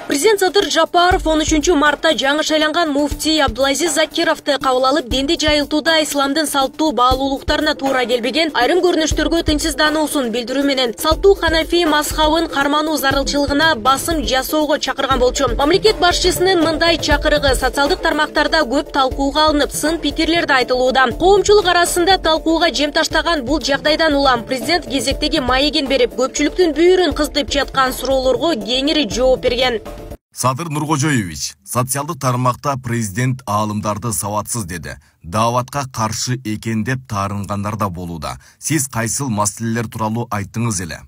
Президент Садыр Жапаров 13 мартта жаңы шайланган муфти Абдулазиз Закировду кабыл алып, денди жайылтууда исламдын салттуу баалуулуктарына туура келбеген айрым көрүнүштөргө тынчсыздануусун билдирүү менен салттуу ханафи мазхабын кармануу зарылчылыгына басым жасоого чакырган болчу. Мамлекет башчысынын мындай чакырыгы социалдык тармактарда көп талкууга алынып, сын пикирлерди айтылууда. Коомчулук арасында талкууга жем таштаган бул жагдайдан улам президент кезектеги маегин берип, көпчүлүктүн бүйүрүн кыздырып жаткан суроолорго кеңири жооп берген. Садыр Нуркожоевич, социалдык тармакта президент аалымдарды саватсыз деди. Дааватка каршы экен деп таарынгандар да болууда. Сиз кайсыл маселелер тууралуу айттыңыз эле?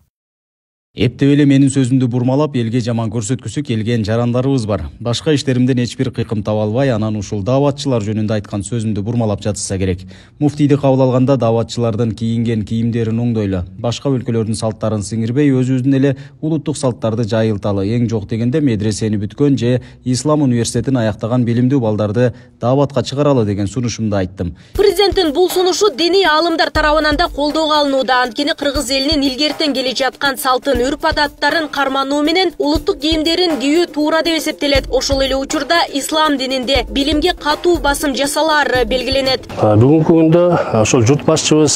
Эптеп эле менин сөзүмдү бурмалап, элге жаман көрсөткүсү келген жарандарыбыз бар. Башка иштеримден эч бир кыйкым таба албай, анан ушул дааватчылар жөнүндө айткан сөзүмдү бурмалап жатышса керек. Муфтийди кабыл алганда дааватчылардын кийинген кийимдерин оңдойлу, башка өлкөлөрдүн салттарын сиңирбей, өзүбүздүн эле улуттук салттарды жайылталы, эң жок дегенде медресени бүткөн же ислам университетин аяктаган билимдүү балдарды дааватка чыгаралы деген сунушумду айттым. Президенттин бул сунушу диний аалымдар тарабынан да колдоого алынууда. Анткени кыргыз элинин илгертен келе жаткан салтын, үрп-адаттарын кармануу менен улуттук кийимдерин кийүү туура деп эсептелет. Ошол эле учурда ислам дининде билимге катуу басым жасалары белгиленет. Бүгүнкү күндө ошол журт башчыбыз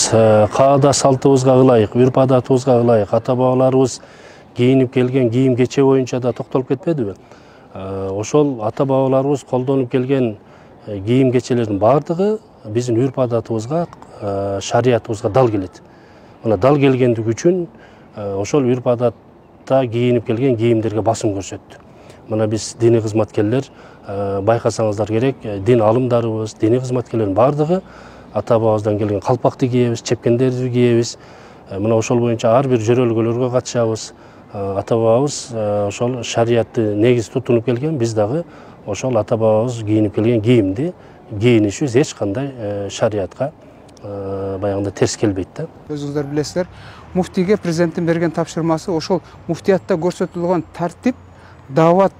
каада салтыбызга ылайык, үрп-адатыбызга ылайык, ата-бабаларыбыз кийинип келген кийим кече боюнча да токтолуп кетпедиби? Ошол ата-бабаларыбыз колдонуп келген кийим кечелердин баардыгы биздин үрп-адатыбызга, шариятыбызга дал келет. Мына дал келгендиги үчүн ошол үрп-адатта кийинип келген кийимдерге басым көрсөттү. Мына биз диний кызматкерлер, байкасаңыздар керек, дин алымдарыбыз, диний кызматкерлердин баардыгы ата-бабабыздан келген калпакты кийебиз, чепкендерди кийебиз. Мына ошол боюнча ар бир жөрөлгөлөргө катышабыз. Ата-бабабыз ошол шариятты негиз тутунуп келген, биз дагы ошол ата-бабабыз кийинип келген кийимди кийинишибиз эч кандай шариятка баягында терс келбейт да. Өзүңүздөр билесиздер, муфтийге президенттин берген тапшырмасы ошол муфтиятта көрсөтүлгөн тартип даават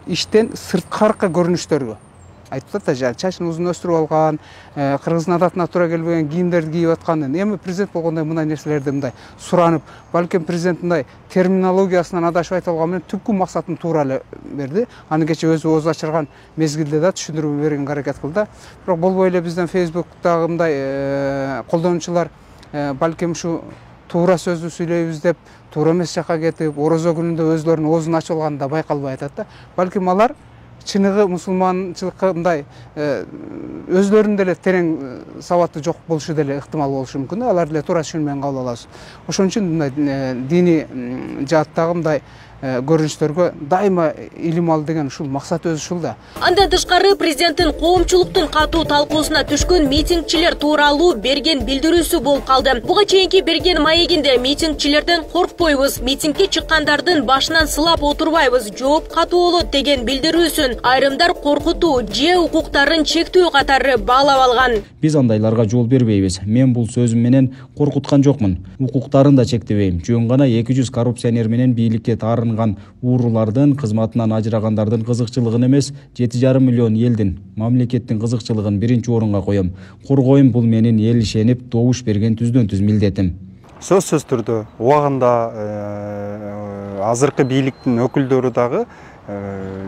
иштен сырткаркы көрүнүштөргө айтып атат, чачын узун өстүрүп алган, кыргыздын адатына туура келбеген кийимдерди кийип атканын. Эми президент болгондо мындай нерселерди мындай суранып, балким президент мындай терминологиясынан адашып айта алган менен түпкү максатын туура эле берди. Аны кече өзү ооз ачырган мезгилде да түшүндүрүү бергенге аракет кылды. Бирок болбой эле бизден Facebook'тагы мындай колдонуучулар балким ушу туура сөздү сүйлөйбүз деп туура эмес жакка кетип, орозо күнүндө өзлөрүнүн оозун ачып алганын да байкалбай атат да. Балким алар чыныгы мусулманчылыкка мындай өзлөрүнүн деле терең сабаты жок болушу деле ыктымал болушу мүмкүн. Алар деле туура түшүнмөйөн кабыл алабыз. Ошон үчүн мындай диний жааттагы мындай көрүнүштөргө дайыма илим ал деген ушул максат өзү ушул да. Андан тышкары президенттин коомчулуктун катуу талкуусуна түшкөн митингчилер тууралуу берген билдирүүсү болуп калды. Буга чейинки берген маегинде митингчилерден коркпойбуз, митингге чыккандардын башынан сылап отурбайбыз, жооп катуу болот деген билдирүүсүн айрымдар коркутуу же укуктарын чектөө катары баалап алган. Биз андайларга жол бербейбиз. Мен бул сөзүм менен коркуткан жокмун. Укуктарын да чектебейм. Жөн гана 200 коррупционер менен бийликке уурулардын кызматынан ажырагандардын кызыкчылыгын эмес, 7,5 миллион элдин, мамлекеттин кызыкчылыгын биринчи орунга коем. Коргоюм бул менин эл ишенип добуш берген түздөн-түз милдетим. Сөзсүз түрдө убагында азыркы бийликтин өкүлдөрү дагы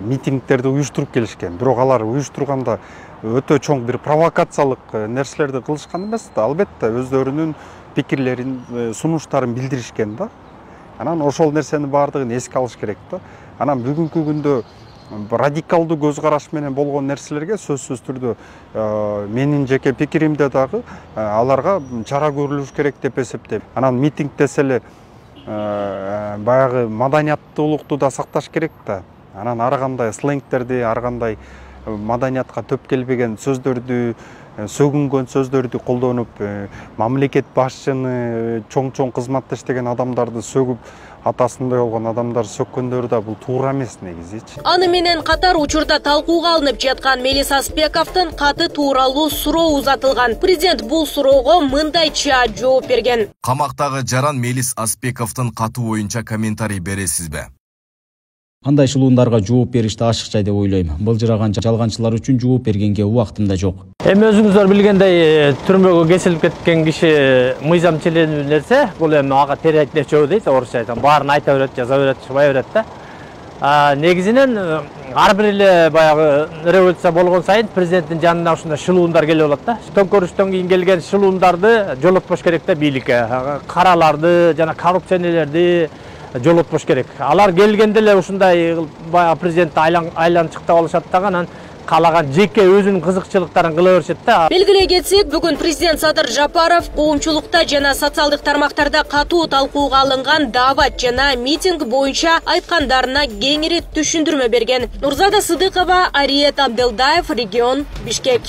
митингдерди уюштуруп келишкен. Бирок алар уюштурганда өтө чоң бир провокациялык нерселерди кылышкан эмес да, албетте өздөрүнүн пикирлерин, сунуштарын билдиришкен да. Анан ошол нерсени баардыгын эске алыш керек да. Анан бүгүнкү күндө радикалдуу көз караш менен болгон нерселерге сөзсүз түрдө менин жеке пикиримде дагы аларга чара көрүлүш керек деп эсептейм. Анан митинг десе эле баягы маданияттуулукту да сакташ керек да. Анан ар кандай сленгтерди, ар кандай маданиятка төп келбеген сөздөрдү, сөгүнгөн сөздөрдү колдонуп, мамлекет башчыны, чоң кызматта иштеген адамдарды сөгүп, атасындай болгон адамдар сөккөндөр да бул туура эмес негизичи. Аны менен катар учурда талкууга алынып жаткан Мелис Аспековдун каты тууралуу суроо узатылган. Президент бул суроого мындайча жооп берген. Камактагы жаран Мелис Аспековдун каты боюнча комментарий бересизби? Андай шылуундарга жооп беришти ашыкча деп ойлойм. Былжыраган жалганчылар үчүн жооп бергенге убактым да жок. Эми өзүңүздөр билгендей, түрмөгө кесилип кеткен киши мыйзам ченемдүү нерсе, бул эми ага терет деп чөө дейт, орусча айтсам, баарын айта берет, жаза берет, чыбай берет да. негизинен ар бир эле баягы революция болгон сайын президенттин жанына ушундай шылуундар келип алат да. Төңкөрүштөн кийин келген шылуундарды жолотпош керек да бийликке. Караларды жана коррупционерлерди жолотпош керек. Алар келгенде эле ушундай баягы президентти айланчыктап алышат дагы, анан каалаган жеке өзүнүн кызыкчылыктарын кыла беришет да. Белгилей кетсек, бүгүн президент Садыр Жапаров коомчулукта жана социалдык тармактарда катуу талкууга алынган даават жана митинг боюнча айткандарына кеңири түшүндүрмө берген. Нурзада Сыдыкова, Ариет Абделдаев, Регион, Бишкек.